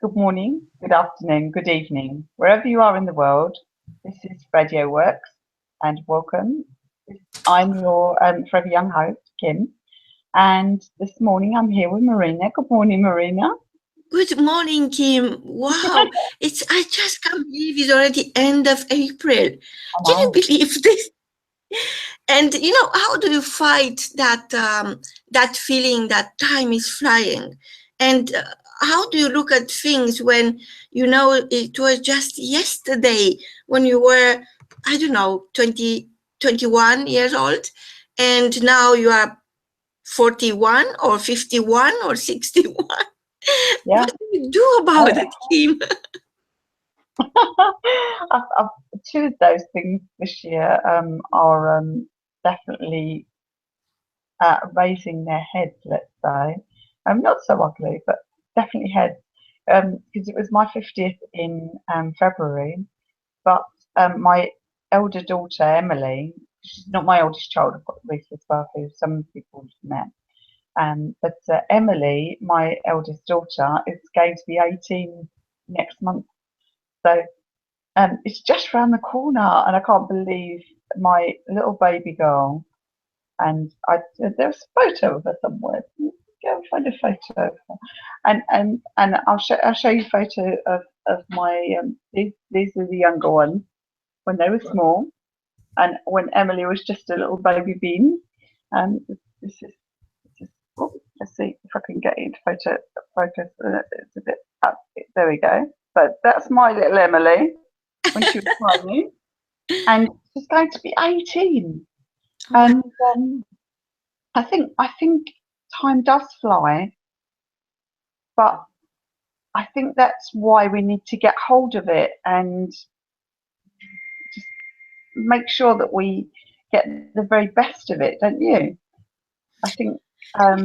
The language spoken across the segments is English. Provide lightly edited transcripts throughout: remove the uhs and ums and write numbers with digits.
good morning, good afternoon, good evening, wherever you are in the world. This is Radio Works, and welcome. I'm your forever young host, Kim, and this morning I'm here with Marina. Good morning, Marina. Good morning, Kim. Wow, I just can't believe it's already end of April. Can you believe this? And how do you fight that feeling that time is flying? And how do you look at things when it was just yesterday when you were, I don't know, 20, 21 years old, and now you are 41 or 51 or 61? Yeah. What do you do about it, Kim? Two of those things this year are definitely raising their heads, let's say. Not so ugly, but definitely heads. Because it was my 50th in February, but my elder daughter, Emily, she's not my oldest child, I've got Reese as well, who some people have met. But Emily, my eldest daughter, is going to be 18 next month. So it's just round the corner, and I can't believe my little baby girl. And there's a photo of her somewhere. Go and find a photo of her. And I'll show you a photo of my these are the younger ones when they were small, and when Emily was just a little baby bean. And this is oh, let's see if I can get into focus. It's a bit up. There we go. But that's my little Emily when she was tiny, and she's going to be 18. And I think time does fly, but I think that's why we need to get hold of it and just make sure that we get the very best of it, don't you? I think.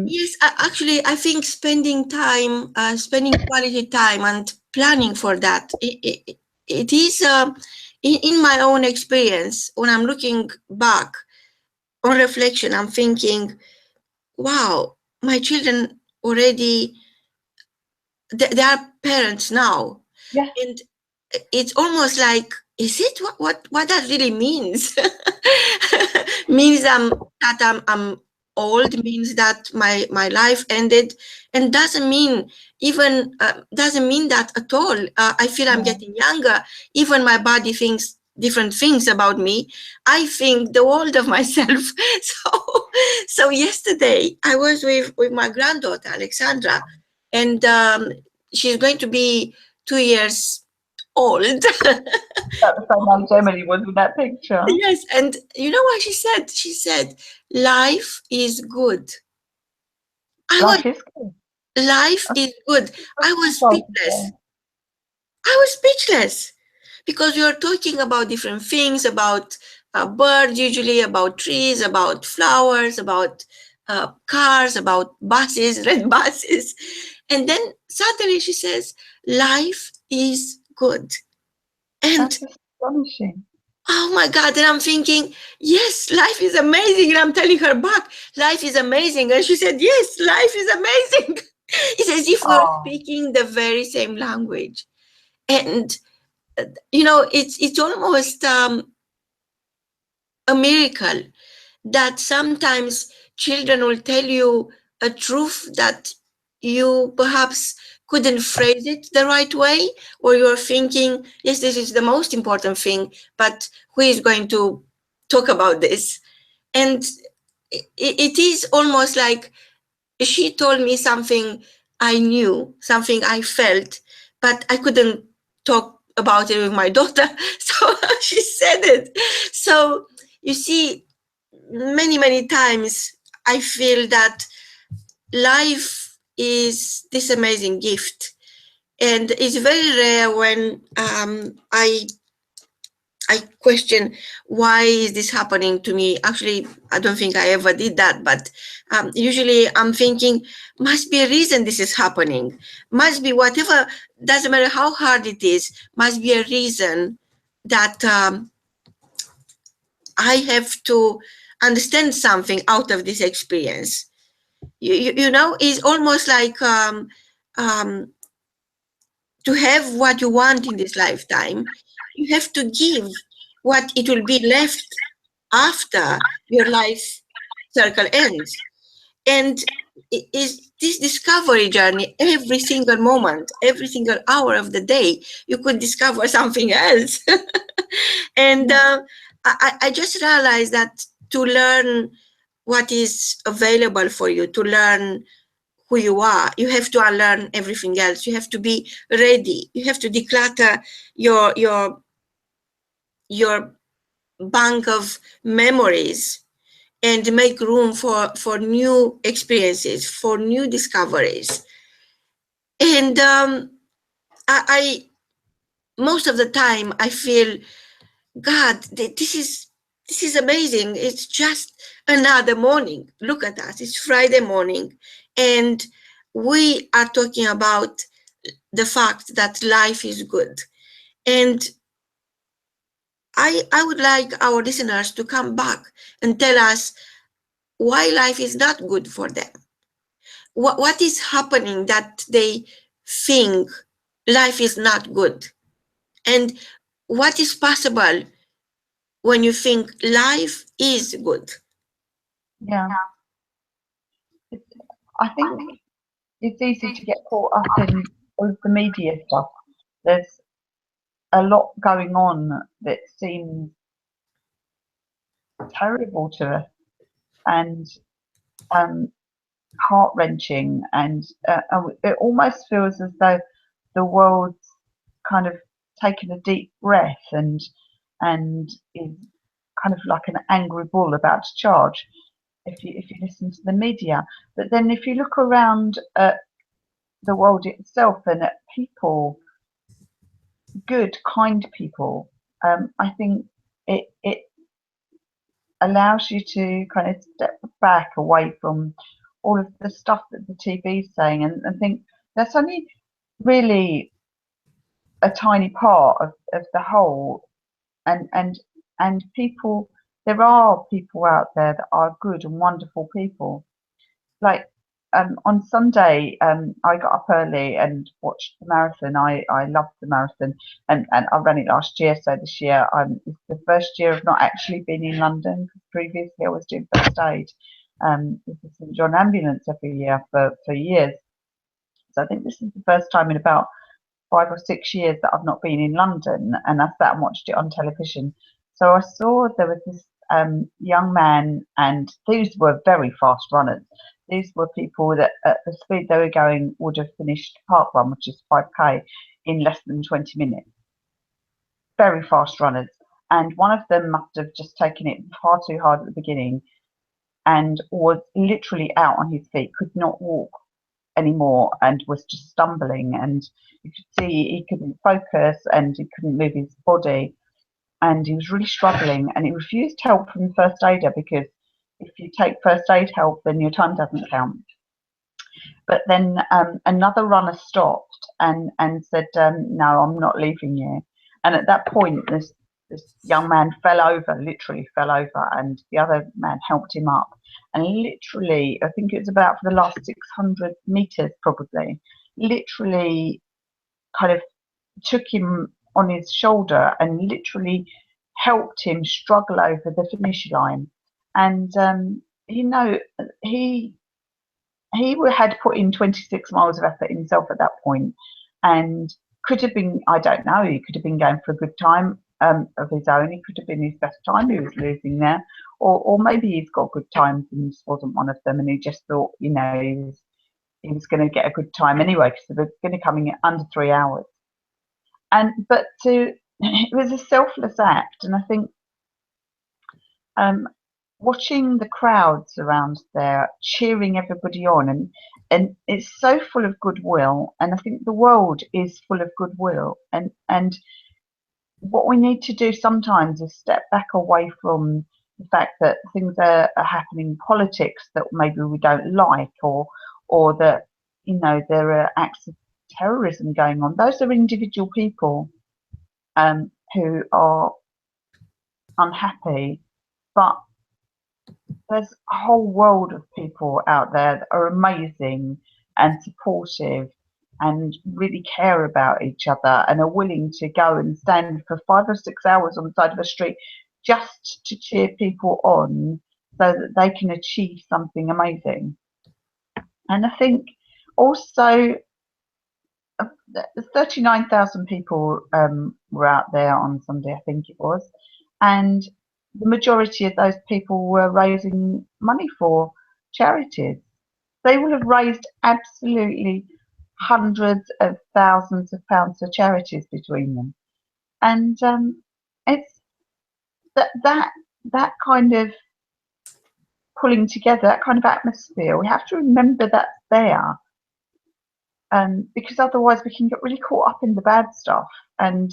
Yes, actually, I think spending quality time and planning for that, it is, in my own experience, when I'm looking back on reflection, I'm thinking, wow, my children already, they are parents now. Yeah. And it's almost like, is it what that really means? Means that I'm old, means that my life ended, and doesn't mean that at all. I feel I'm getting younger. Even my body thinks different things about me. I think the world of myself. So yesterday I was with my granddaughter Alexandra, and she's going to be 2 years old. That was how my Emily was with that picture. Yes, and you know what she said? She said, "Life is good." Life is good. Life is good. I was speechless. I was speechless because we are talking about different things, about birds, usually about trees, about flowers, about cars, about buses, red buses, and then suddenly she says, "Life is good," and That's astonishing. oh my God. And I'm thinking, yes, life is amazing. And I'm telling her back, life is amazing. And she said, yes, life is amazing. It's as if we're Oh, speaking the very same language. And, it's almost a miracle that sometimes children will tell you a truth that you perhaps couldn't phrase it the right way, or you're thinking, yes, this is the most important thing, but who is going to talk about this? And it is almost like she told me something I knew, something I felt, but I couldn't talk about it with my daughter. So she said it. So you see, many times I feel that life is this amazing gift, and it's very rare when I question, why is this happening to me? Actually, I don't think I ever did that, but usually I'm thinking, must be a reason this is happening. Must be whatever, doesn't matter how hard it is, must be a reason that I have to understand something out of this experience. You know, it's almost like um, to have what you want in this lifetime, you have to give what it will be left after your life circle ends. And it is this discovery journey, every single moment, every single hour of the day, you could discover something else. And I just realized that to learn what is available for you, to learn who you are, you have to unlearn everything else. You have to be ready. You have to declutter your bank of memories and make room for new experiences, for new discoveries. And I most of the time I feel, God, this is amazing. It's just another morning. Look at us. It's Friday morning, and we are talking about the fact that life is good. And I would like our listeners to come back and tell us why life is not good for them. What is happening that they think life is not good? And what is possible when you think life is good? Yeah, I think it's easy to get caught up in all of the media stuff. There's a lot going on that seems terrible to us and heart-wrenching, and it almost feels as though the world's kind of taken a deep breath and is kind of like an angry bull about to charge if you listen to the media. But then if you look around at the world itself and at people, good, kind people, I think it allows you to kind of step back away from all of the stuff that the TV is saying and think that's only really a tiny part of the whole. And people, there are people out there that are good and wonderful people. Like on Sunday, I got up early and watched the marathon. I loved the marathon, and I ran it last year. So this year, it's the first year I've not actually been in London. Previously, I was doing first aid with the St John Ambulance every year for years. So I think this is the first time in about 5 or 6 years that I've not been in London, and I sat and watched it on television. So I saw there was this young man, and these were very fast runners. These were people that at the speed they were going would have finished park run, which is 5K, in less than 20 minutes. Very fast runners. And one of them must have just taken it far too hard at the beginning and was literally out on his feet, could not walk anymore and was just stumbling, and you could see he couldn't focus and he couldn't move his body and he was really struggling, and he refused help from the first aider because if you take first aid help then your time doesn't count. But then another runner stopped and said, no, I'm not leaving you. And at that point this young man fell over, literally fell over, and the other man helped him up. And literally, I think it was about for the last 600 meters probably, literally kind of took him on his shoulder and literally helped him struggle over the finish line. And, you know, he had put in 26 miles of effort himself at that point and could have been, I don't know, he could have been going for a good time of his own. He could have been his best time he was losing there, or maybe he's got good times and this wasn't one of them, and he just thought, you know, he was going to get a good time anyway because they were going to come in under 3 hours. But it was a selfless act, and I think watching the crowds around there cheering everybody on, and it's so full of goodwill, and I think the world is full of goodwill, and what we need to do sometimes is step back away from the fact that things are happening in politics that maybe we don't like, or that, you know, there are acts of terrorism going on. Those are individual people who are unhappy, but there's a whole world of people out there that are amazing and supportive and really care about each other and are willing to go and stand for 5 or 6 hours on the side of a street just to cheer people on so that they can achieve something amazing. And I think also 39,000 people were out there on Sunday, I think it was, and the majority of those people were raising money for charities. They will have raised absolutely hundreds of thousands of pounds for charities between them, and it's that kind of pulling together, that kind of atmosphere. We have to remember that's there, because otherwise we can get really caught up in the bad stuff. And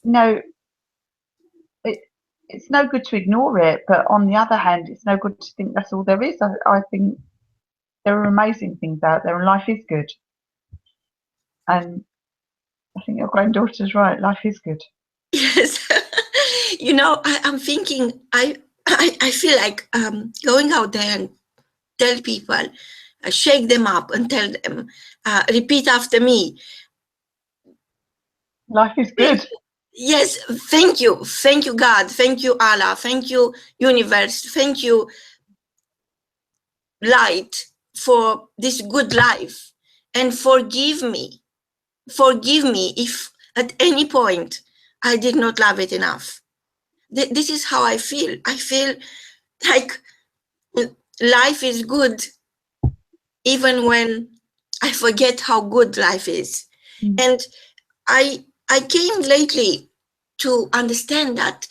you know, it's no good to ignore it, but on the other hand, it's no good to think that's all there is. I think there are amazing things out there, and life is good. And I think your granddaughter's right. Life is good. Yes. You know, I'm thinking, I feel like going out there and tell people, shake them up and tell them, repeat after me. Life is good. Yes, thank you. Thank you, God. Thank you, Allah. Thank you, universe. Thank you, light, for this good life. And forgive me. Forgive me if at any point I did not love it enough. This is how I feel. I feel like life is good even when I forget how good life is. Mm. And I came lately to understand that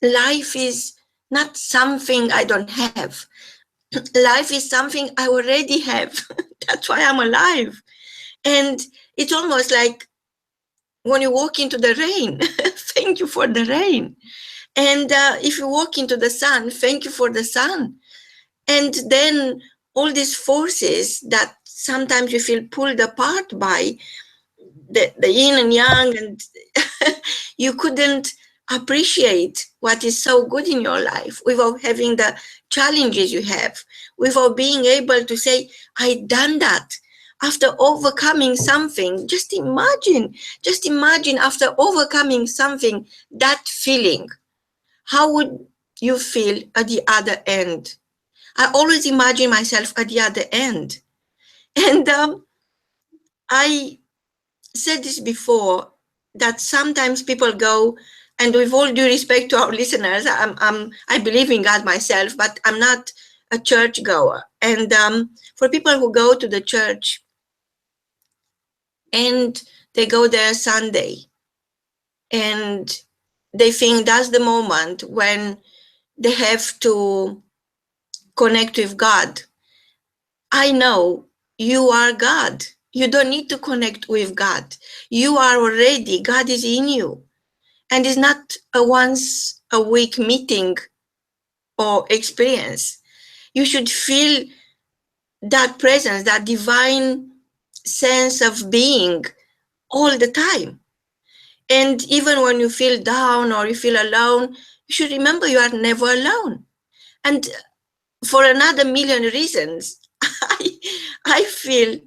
life is not something I don't have. Life is something I already have. That's why I'm alive. And it's almost like when you walk into the rain, thank you for the rain. And if you walk into the sun, thank you for the sun. And then all these forces that sometimes you feel pulled apart by, the yin and yang, and you couldn't appreciate what is so good in your life without having the challenges you have, without being able to say, I done that. After overcoming something, just imagine after overcoming something, that feeling. How would you feel at the other end? I always imagine myself at the other end. And I said this before, that sometimes people go, and with all due respect to our listeners, I believe in God myself, but I'm not a church goer. And for people who go to the church and they go there Sunday, and they think that's the moment when they have to connect with God. I know you are God. You don't need to connect with God. You are already, God is in you. And it's not a once a week meeting or experience. You should feel that presence, that divine sense of being all the time. And even when you feel down or you feel alone, you should remember you are never alone. And for another million reasons, I feel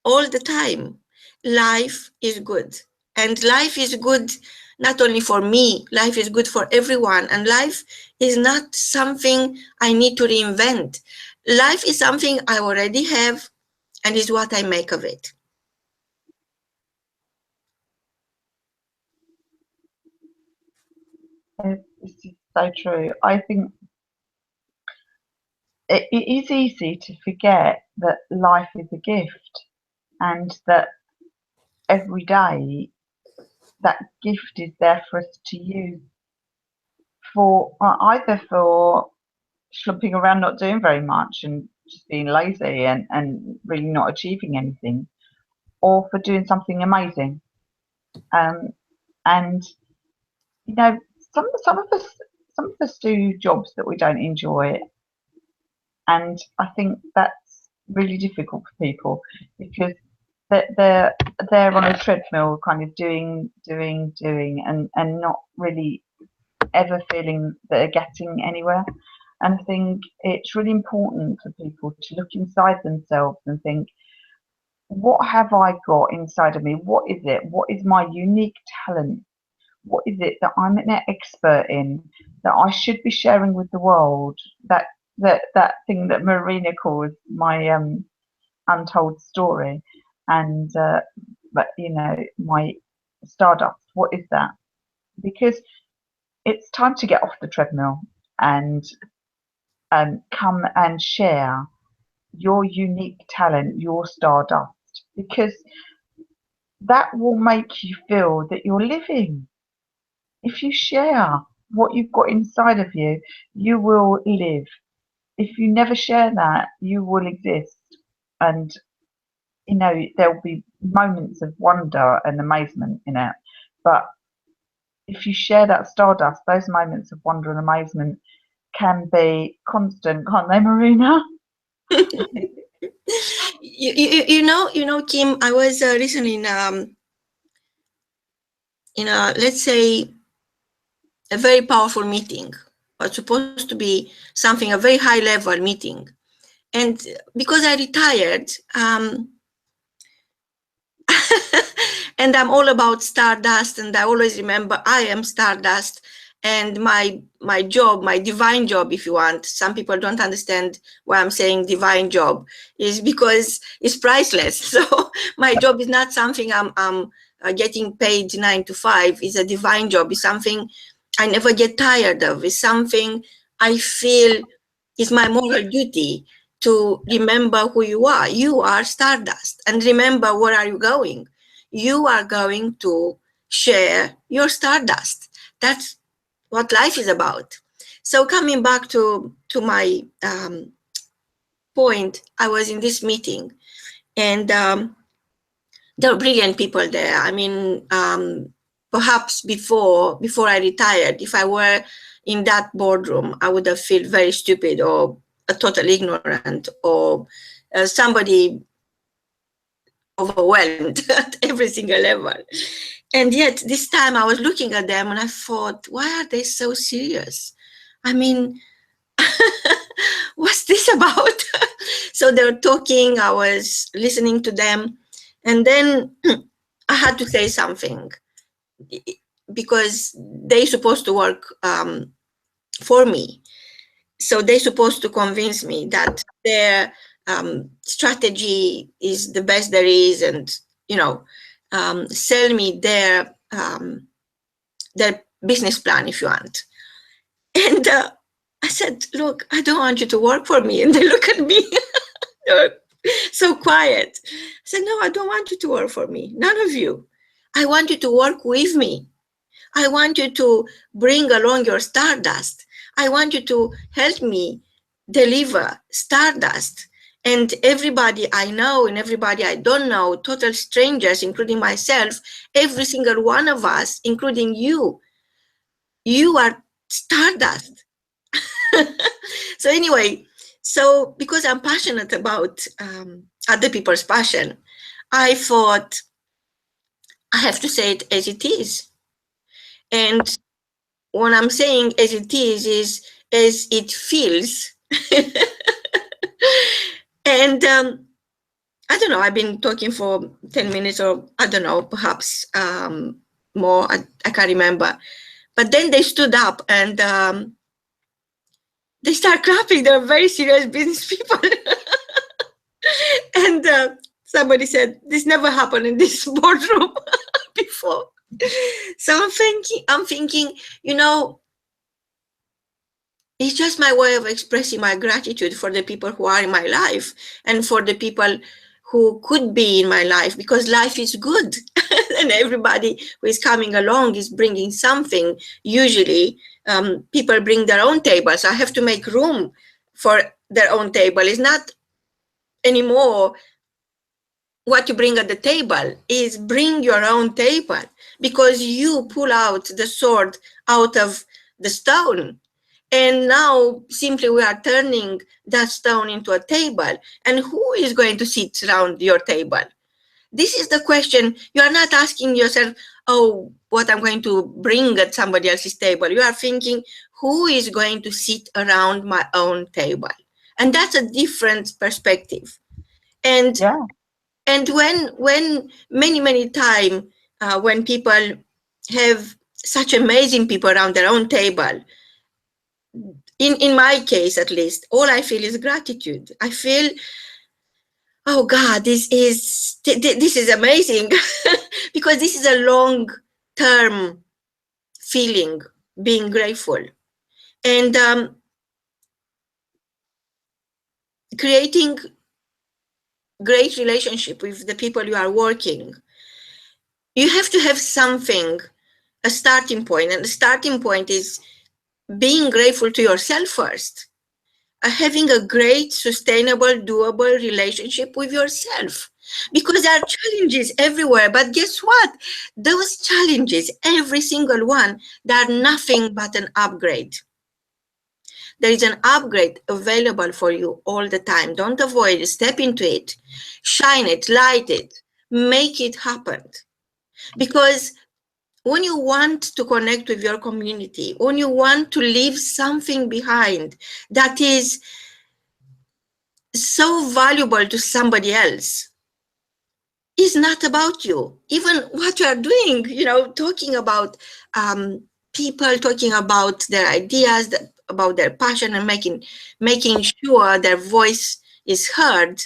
all the time life is good. And life is good not only for me, life is good for everyone. And life is not something I need to reinvent. Life is something I already have, and is what I make of it. This is so true. I think it is easy to forget that life is a gift, and that every day that gift is there for us to use for either for slumping around not doing very much and just being lazy and really not achieving anything, or for doing something amazing. And you know, some of us do jobs that we don't enjoy, and I think that's really difficult for people, because they're on a treadmill, kind of doing, and not really ever feeling that they're getting anywhere. And I think it's really important for people to look inside themselves and think, what have I got inside of me? What is it? What is my unique talent? What is it that I'm an expert in that I should be sharing with the world? That thing that Marina calls my untold story, and but my stardust. What is that? Because it's time to get off the treadmill and come and share your unique talent, your stardust, because that will make you feel that you're living. If you share what you've got inside of you, you will live. If you never share that, you will exist. And, there'll be moments of wonder and amazement in it. But if you share that stardust, those moments of wonder and amazement can be constant, can't they, Marina? Kim, I was recently in a, let's say, a very powerful meeting. It's supposed to be something, a very high level meeting. And because I retired, and I'm all about Stardust, and I always remember I am Stardust, and my job, my divine job, if you want. Some people don't understand why I'm saying divine job, is because it's priceless. So my job is not something I'm getting paid 9 to 5. It's a divine job. It's something I never get tired of. It's something I feel is my moral duty to remember who you are. You are Stardust, and remember, where are you going? You are going to share your stardust. That's what life is about. So coming back to my point, I was in this meeting, and there were brilliant people there. I mean, perhaps before I retired, if I were in that boardroom, I would have felt very stupid or a total ignorant or somebody overwhelmed at every single level. And yet this time I was looking at them and I thought, why are they so serious? I mean, what's this about? So they were talking, I was listening to them, and then I had to say something because they're supposed to work for me. So they're supposed to convince me that their strategy is the best there is, and sell me their business plan, if you want. And I said, look, I don't want you to work for me. And they look at me, they were so quiet. I said, no, I don't want you to work for me. None of you. I want you to work with me. I want you to bring along your stardust. I want you to help me deliver stardust. And everybody I know and everybody I don't know, total strangers, including myself, every single one of us, including you are stardust. So anyway, because I'm passionate about other people's passion, I thought I have to say it as it is. And what I'm saying as it is as it feels. And I don't know, I've been talking for 10 minutes or I don't know, perhaps more, I can't remember. But then they stood up and they start clapping. They're very serious business people. And somebody said, this never happened in this boardroom before. So I'm thinking, it's just my way of expressing my gratitude for the people who are in my life and for the people who could be in my life, because life is good. And everybody who is coming along is bringing something. Usually people bring their own table, so I have to make room for their own table. It's not anymore what you bring at the table, is bring your own table, because you pull out the sword out of the stone. And now simply we are turning that stone into a table. And who is going to sit around your table? This is the question. You are not asking yourself, oh, what I'm going to bring at somebody else's table. You are thinking, who is going to sit around my own table? And that's a different perspective. And Yeah. And when many time, when people have such amazing people around their own table, in my case at least, all I feel is gratitude. I feel, oh God, this is amazing, because this is a long term feeling, being grateful, and creating great relationship with the people you are working. You have to have something, a starting point, and the starting point is being grateful to yourself first. Having a great, sustainable, doable relationship with yourself. Because there are challenges everywhere, but guess what? Those challenges, every single one, they are nothing but an upgrade. There is an upgrade available for you all the time. Don't avoid it, step into it, shine it, light it, make it happen. Because when you want to connect with your community, when you want to leave something behind that is so valuable to somebody else, it's not about you. Even what you are doing, talking about people, talking about their ideas, about their passion, and making sure their voice is heard,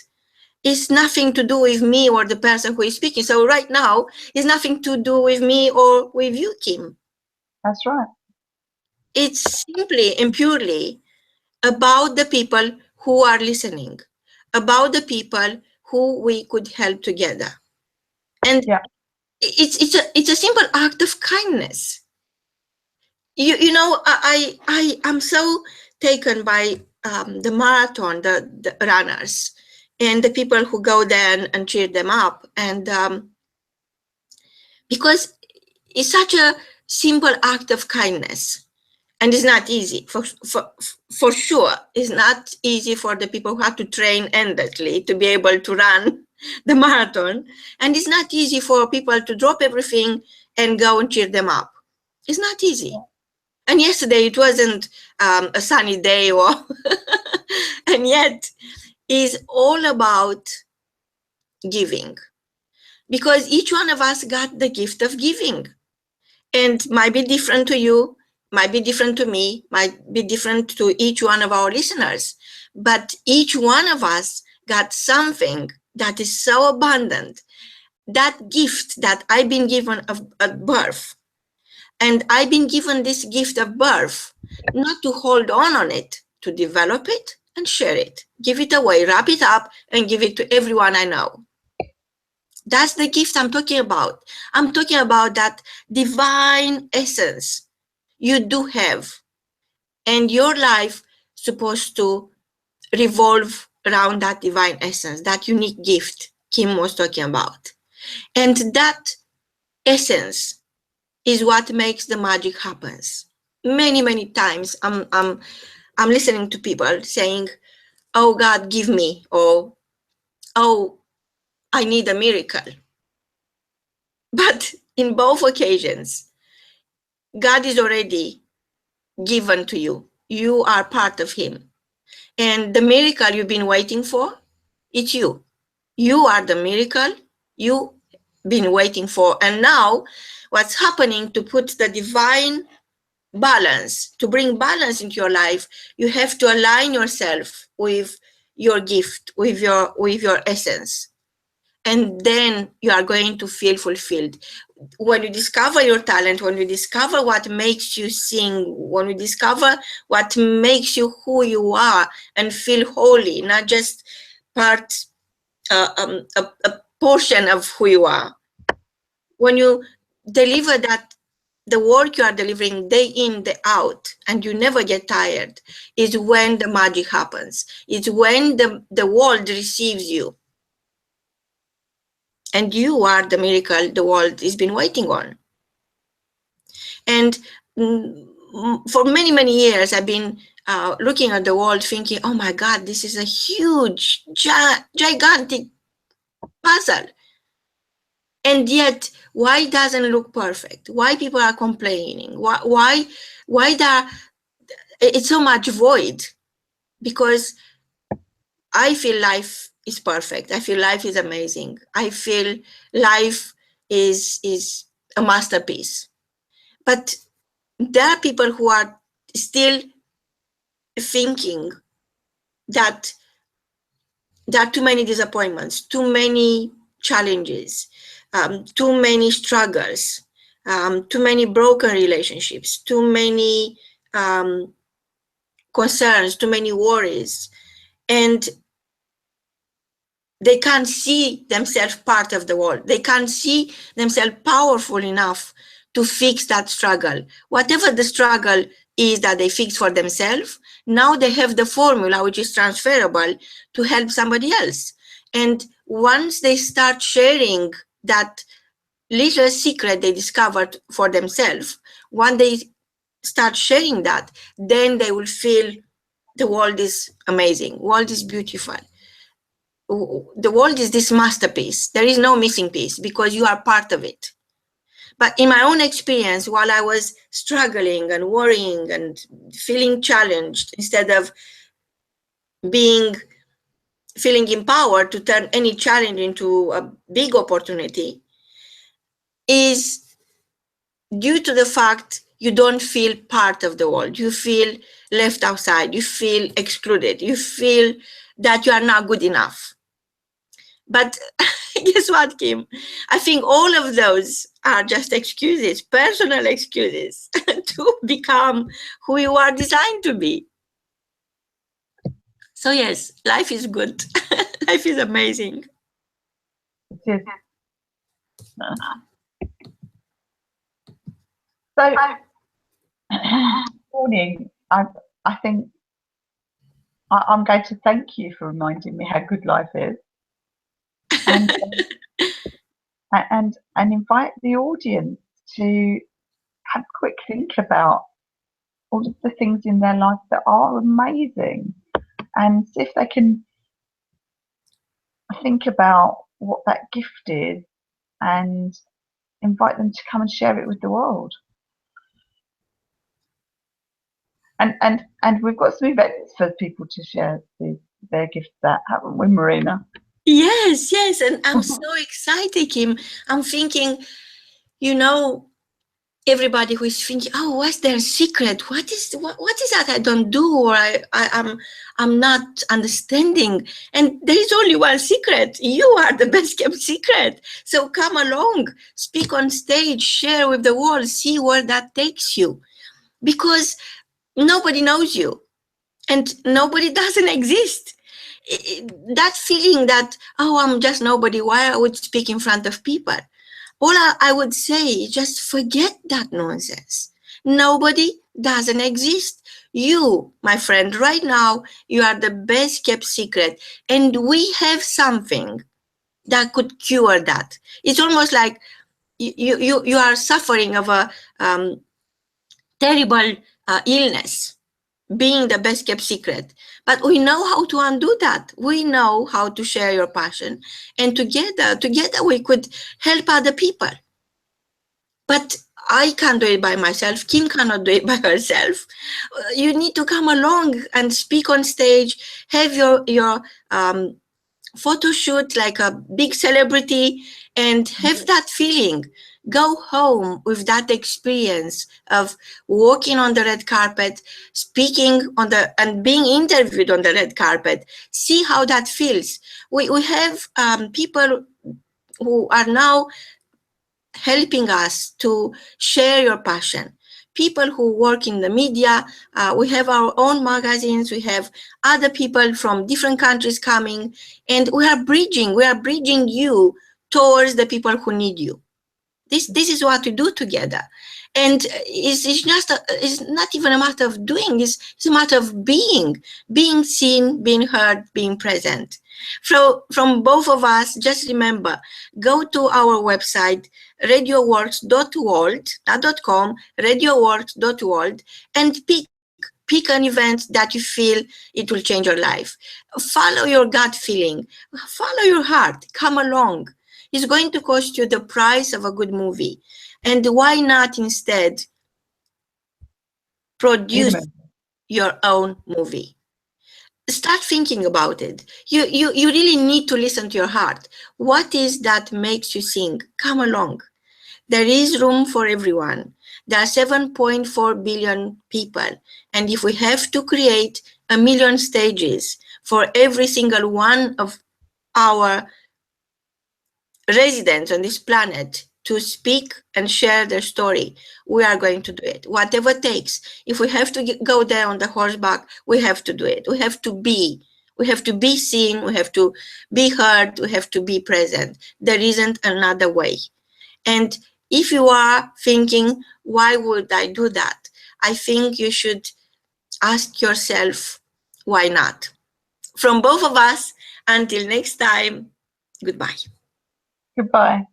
is nothing to do with me or the person who is speaking. So right now, it's nothing to do with me or with you, Kim. That's right. It's simply and purely about the people who are listening, about the people who we could help together. And yeah. it's a simple act of kindness. I am so taken by the marathon, the runners, and the people who go there and cheer them up, and because it's such a simple act of kindness. And it's not easy, for sure. It's not easy for the people who have to train endlessly to be able to run the marathon. And it's not easy for people to drop everything and go and cheer them up. It's not easy. And yesterday it wasn't a sunny day, and yet it's all about giving. Because each one of us got the gift of giving. And might be different to you, might be different to me, might be different to each one of our listeners. But each one of us got something that is so abundant. That gift that I've been given at birth. And I've been given this gift of birth, not to hold on it, to develop it and share it. Give it away, wrap it up, and give it to everyone I know. That's the gift I'm talking about. I'm talking about that divine essence you do have. And your life supposed to revolve around that divine essence, that unique gift Kim was talking about. And that essence is what makes the magic happens. Many times I'm listening to people saying, oh God, give me, or oh, I need a miracle. But in both occasions, God is already given to you. You are part of him. And the miracle you've been waiting for, it's you. You are the miracle you've been waiting for. And now what's happening to put the divine balance, to bring balance into your life, you have to align yourself with your gift, with your essence. And then you are going to feel fulfilled. When you discover your talent, when you discover what makes you sing, when you discover what makes you who you are and feel holy, not just part, a portion of who you are. When you deliver that, the work you are delivering day in, day out, and you never get tired, is when the magic happens. It's when the world receives you. And you are the miracle the world has been waiting on. And for many years, I've been looking at the world thinking, oh my God, this is a huge, gigantic puzzle. And yet, why doesn't it look perfect? Why people are complaining? Why it's so much void? Because I feel life is perfect. I feel life is amazing. I feel life is a masterpiece. But there are people who are still thinking that there are too many disappointments, too many challenges, too many struggles, too many broken relationships, too many concerns, too many worries. And they can't see themselves part of the world. They can't see themselves powerful enough to fix that struggle. Whatever the struggle is that they fix for themselves, now they have the formula which is transferable to help somebody else. And once they start sharing that little secret they discovered for themselves, when they start sharing that, then they will feel the world is amazing, world is beautiful. The world is this masterpiece. There is no missing piece because you are part of it. But in my own experience, while I was struggling and worrying and feeling challenged, instead of feeling empowered to turn any challenge into a big opportunity, is due to the fact you don't feel part of the world. You feel left outside. You feel excluded. You feel that you are not good enough. But guess what, Kim? I think all of those are just excuses, personal excuses to become who you are designed to be. So yes, life is good. Life is amazing. It is. So, morning, I think I'm going to thank you for reminding me how good life is. And and invite the audience to have a quick think about all of the things in their life that are amazing, and see if they can think about what that gift is and invite them to come and share it with the world. And we've got some events for people to share their gifts at, haven't we, Marina? Yes, and I'm so excited, Kim. I'm thinking, everybody who is thinking, oh, what's their secret? What is that I don't do, or I'm not understanding? And there is only one secret. You are the best kept secret. So come along, speak on stage, share with the world, see where that takes you. Because nobody knows you and nobody doesn't exist. That feeling that, oh, I'm just nobody, why I would speak in front of people? All I would say is just forget that nonsense. Nobody doesn't exist. You, my friend, right now, you are the best kept secret. And we have something that could cure that. It's almost like you are suffering of a terrible illness, being the best kept secret. But we know how to undo that. We know how to share your passion. And together we could help other people. But I can't do it by myself. Kim cannot do it by herself. You need to come along and speak on stage, have your photo shoot like a big celebrity, and have that feeling. Go home with that experience of walking on the red carpet, speaking and being interviewed on the red carpet. See how that feels. We have people who are now helping us to share your passion. People who work in the media, we have our own magazines, we have other people from different countries coming, and we are bridging you towards the people who need you. This is what we do together. And it's not even a matter of doing, it's a matter of being seen, being heard, being present. From both of us, just remember, go to our website, radioworks.world, not .com, radioworks.world, and pick an event that you feel it will change your life. Follow your gut feeling, follow your heart, come along. It's going to cost you the price of a good movie. And why not instead produce your own movie? start thinking about it. You really need to listen to your heart. What is that makes you sing? Come along. There is room for everyone. There are 7.4 billion people. And if we have to create 1,000,000 stages for every single one of our residents on this planet to speak and share their story, we are going to do it, whatever it takes. If we have to go there on the horseback, we have to do it. We have to be seen, we have to be heard, we have to be present. There isn't another way. And if you are thinking, why would I do that? I think you should ask yourself, why not? From both of us, until next time, goodbye. Goodbye.